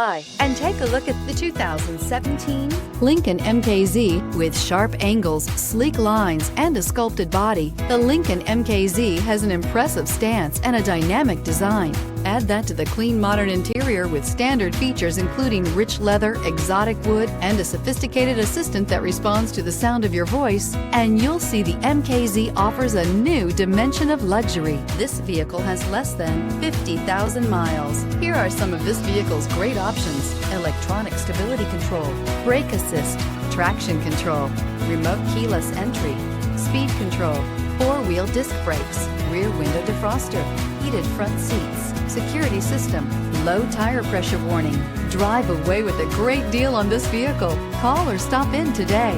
Hi, and take a look at the 2017 Lincoln MKZ. With sharp angles, sleek lines, and a sculpted body, the Lincoln MKZ has an impressive stance and a dynamic design. Add that to the clean, modern interior with standard features including rich leather, exotic wood, and a sophisticated assistant that responds to the sound of your voice, and you'll see the MKZ offers a new dimension of luxury. This vehicle has less than 50,000 miles. Here are some of this vehicle's great options: electronic stability control, brake assist, traction control, remote keyless entry, speed control, four-wheel disc brakes, rear window defroster, heated front seats, security system, low tire pressure warning. Drive away with a great deal on this vehicle. Call or stop in today.